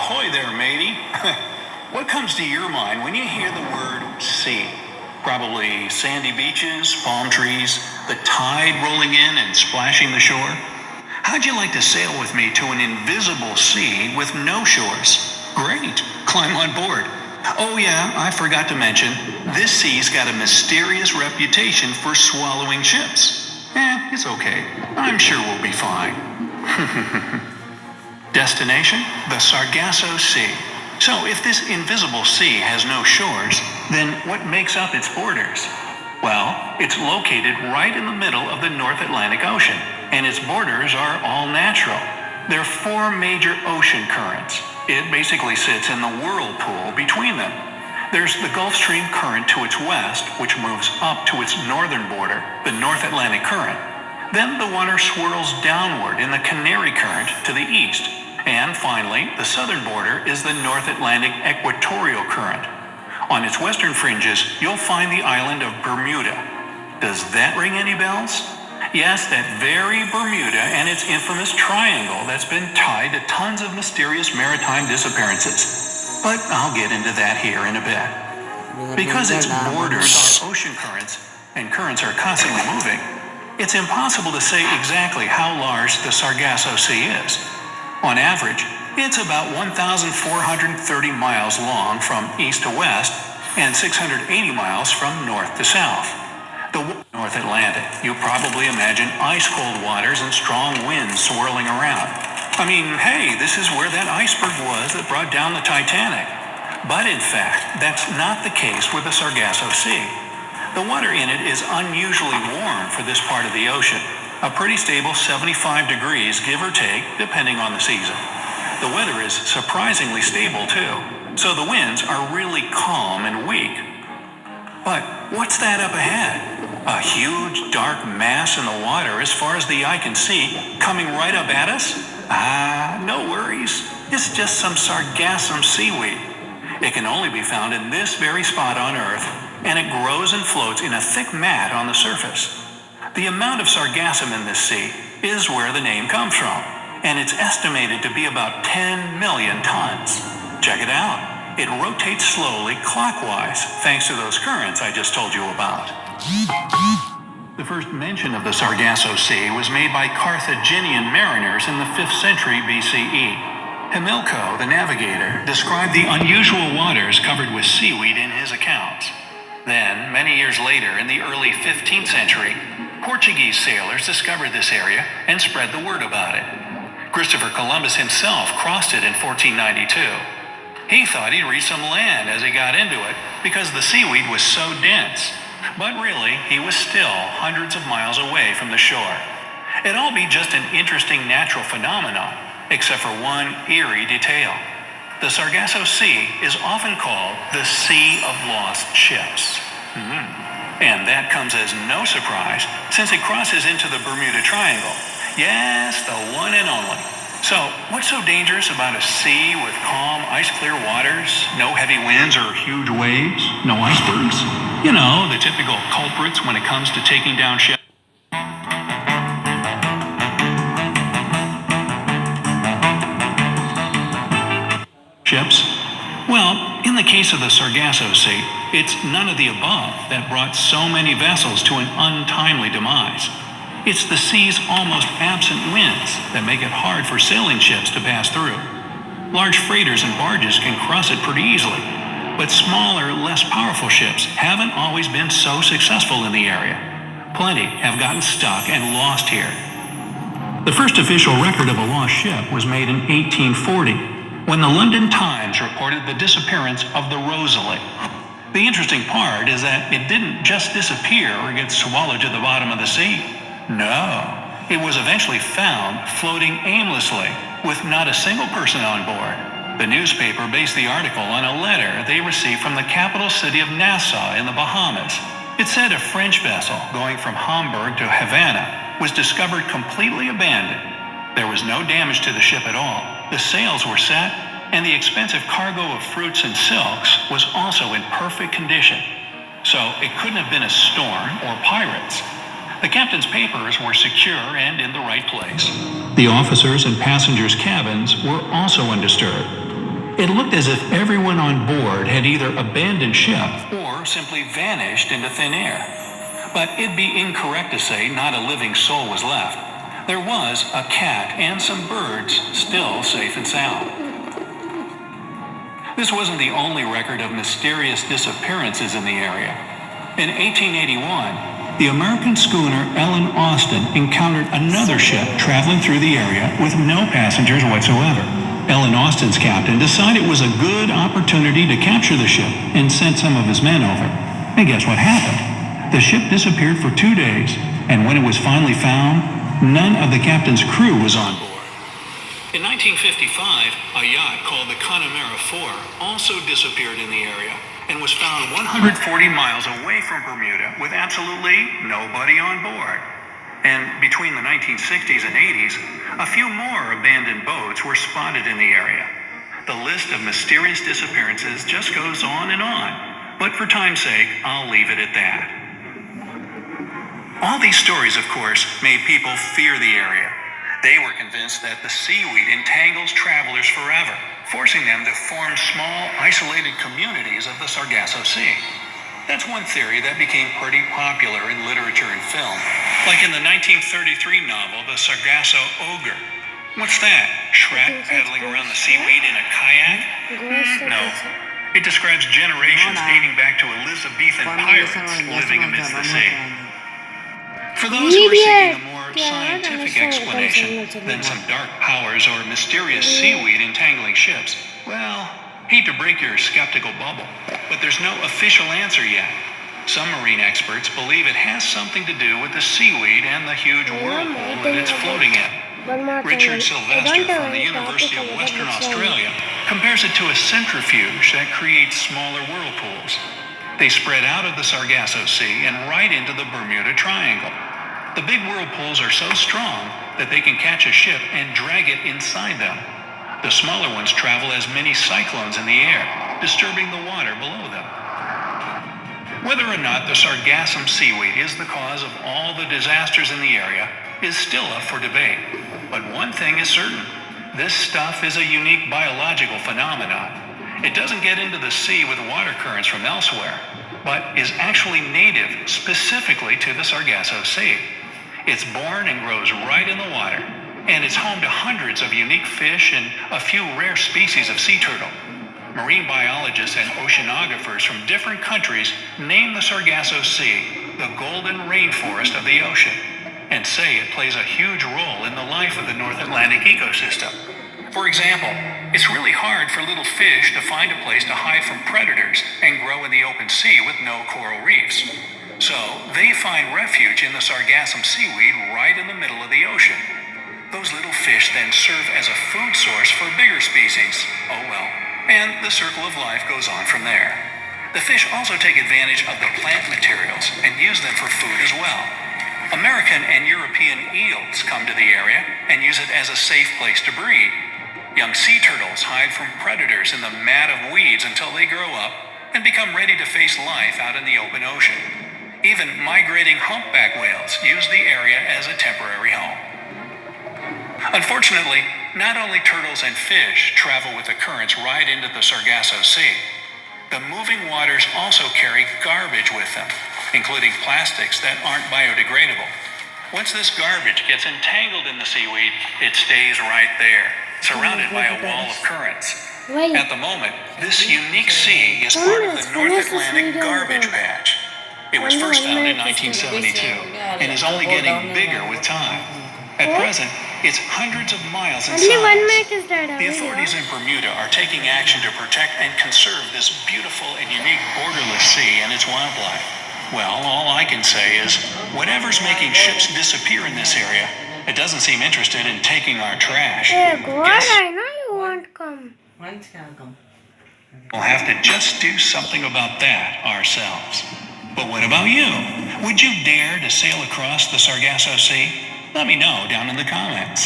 Ahoy there, matey. What comes to your mind when you hear the word sea? Probably sandy beaches, palm trees, the tide rolling in and splashing the shore. How'd you like to sail with me to an invisible sea with no shores? Great, climb on board. Oh yeah, I forgot to mention, this sea's got a mysterious reputation for swallowing ships. It's okay. I'm sure we'll be fine. Destination? The Sargasso Sea. So if this invisible sea has no shores, then what makes up its borders? Well, it's located right in the middle of the North Atlantic Ocean, and its borders are all natural. There are four major ocean currents. It basically sits in the whirlpool between them. There's the Gulf Stream current to its west, which moves up to its northern border, the North Atlantic Current. Then the water swirls downward in the Canary Current to the east. And finally, the southern border is the North Atlantic Equatorial Current. On its western fringes, you'll find the island of Bermuda. Does that ring any bells? Yes, that very Bermuda and its infamous triangle that's been tied to tons of mysterious maritime disappearances. But I'll get into that here in a bit. Because its borders are ocean currents, and currents are constantly moving, it's impossible to say exactly how large the Sargasso Sea is. On average, it's about 1,430 miles long from east to west and 680 miles from north to south. The North Atlantic, you probably imagine ice-cold waters and strong winds swirling around. I mean, hey, this is where that iceberg was that brought down the Titanic. But in fact, that's not the case with the Sargasso Sea. The water in it is unusually warm for this part of the ocean. A pretty stable 75 degrees, give or take, depending on the season. The weather is surprisingly stable, too, so the winds are really calm and weak. But what's that up ahead? A huge, dark mass in the water as far as the eye can see, coming right up at us? No worries. It's just some sargassum seaweed. It can only be found in this very spot on Earth, and it grows and floats in a thick mat on the surface. The amount of sargassum in this sea is where the name comes from, and it's estimated to be about 10 million tons. Check it out. It rotates slowly clockwise thanks to those currents I just told you about. The first mention of the Sargasso Sea was made by Carthaginian mariners in the 5th century BCE. Hamilcar, the navigator, described the unusual waters covered with seaweed in his accounts. Then, many years later, in the early 15th century, Portuguese sailors discovered this area and spread the word about it. Christopher Columbus himself crossed it in 1492. He thought he'd reach some land as he got into it because the seaweed was so dense. But really, he was still hundreds of miles away from the shore. It'd all be just an interesting natural phenomenon, except for one eerie detail. The Sargasso Sea is often called the Sea of Lost Ships. And that comes as no surprise, since it crosses into the Bermuda Triangle. Yes, the one and only. So, what's so dangerous about a sea with calm, ice-clear waters, no heavy winds or huge waves, no icebergs? You know, the typical culprits when it comes to taking down ships. Well, in the case of the Sargasso Sea, it's none of the above that brought so many vessels to an untimely demise. It's the sea's almost absent winds that make it hard for sailing ships to pass through. Large freighters and barges can cross it pretty easily, but smaller, less powerful ships haven't always been so successful in the area. Plenty have gotten stuck and lost here. The first official record of a lost ship was made in 1840, when the London Times reported the disappearance of the Rosalie. The interesting part is that it didn't just disappear or get swallowed to the bottom of the sea. No, it was eventually found floating aimlessly with not a single person on board. The newspaper based the article on a letter they received from the capital city of Nassau in the Bahamas. It said a French vessel going from Hamburg to Havana was discovered completely abandoned. There was no damage to the ship at all. The sails were set, and the expensive cargo of fruits and silks was also in perfect condition. So it couldn't have been a storm or pirates. The captain's papers were secure and in the right place. The officers' and passengers' cabins were also undisturbed. It looked as if everyone on board had either abandoned ship or simply vanished into thin air. But it'd be incorrect to say not a living soul was left. There was a cat and some birds still safe and sound. This wasn't the only record of mysterious disappearances in the area. In 1881, the American schooner Ellen Austin encountered another ship traveling through the area with no passengers whatsoever. Ellen Austin's captain decided it was a good opportunity to capture the ship and sent some of his men over. And guess what happened? The ship disappeared for 2 days, and when it was finally found, none of the captain's crew was on board. In 1955, a yacht called the Connemara 4 also disappeared in the area and was found 140 miles away from Bermuda with absolutely nobody on board. And between the 1960s and 80s, a few more abandoned boats were spotted in the area. The list of mysterious disappearances just goes on and on, but for time's sake, I'll leave it at that. All these stories, of course, made people fear the area. They were convinced that the seaweed entangles travelers forever, forcing them to form small, isolated communities of the Sargasso Sea. That's one theory that became pretty popular in literature and film, like in the 1933 novel, The Sargasso Ogre. What's that? Shrek paddling around the seaweed in a kayak? No. It describes generations dating back to Elizabethan pirates living amidst the sea. For those who are seeking a more scientific explanation than some dark powers or mysterious seaweed entangling ships, well, hate to break your skeptical bubble, but there's no official answer yet. Some marine experts believe it has something to do with the seaweed and the huge whirlpool that it's floating in. Richard Sylvester from the University of Western Australia compares it to a centrifuge that creates smaller whirlpools. They spread out of the Sargasso Sea and right into the Bermuda Triangle. The big whirlpools are so strong that they can catch a ship and drag it inside them. The smaller ones travel as mini cyclones in the air, disturbing the water below them. Whether or not the sargassum seaweed is the cause of all the disasters in the area is still up for debate. But one thing is certain, this stuff is a unique biological phenomenon. It doesn't get into the sea with water currents from elsewhere, but is actually native specifically to the Sargasso Sea. It's born and grows right in the water, and it's home to hundreds of unique fish and a few rare species of sea turtle. Marine biologists and oceanographers from different countries name the Sargasso Sea the golden rainforest of the ocean, and say it plays a huge role in the life of the North Atlantic ecosystem. For example, it's really hard for little fish to find a place to hide from predators and grow in the open sea with no coral reefs. So they find refuge in the sargassum seaweed right in the middle of the ocean. Those little fish then serve as a food source for bigger species. Oh well. And the circle of life goes on from there. The fish also take advantage of the plant materials and use them for food as well. American and European eels come to the area and use it as a safe place to breed. Young sea turtles hide from predators in the mat of weeds until they grow up and become ready to face life out in the open ocean. Even migrating humpback whales use the area as a temporary home. Unfortunately, not only turtles and fish travel with the currents right into the Sargasso Sea. The moving waters also carry garbage with them, including plastics that aren't biodegradable. Once this garbage gets entangled in the seaweed, it stays right there, surrounded by a wall of currents. At the moment, this unique sea is part of the North Atlantic garbage patch. It was first found in 1972 and is only getting bigger with time. At present, it's hundreds of miles in size. The authorities in Bermuda are taking action to protect and conserve this beautiful and unique borderless sea and its wildlife. Well, all I can say is, whatever's making ships disappear in this area, it doesn't seem interested in taking our trash. I know you won't come. We'll have to just do something about that ourselves. But what about you? Would you dare to sail across the Sargasso Sea? Let me know down in the comments.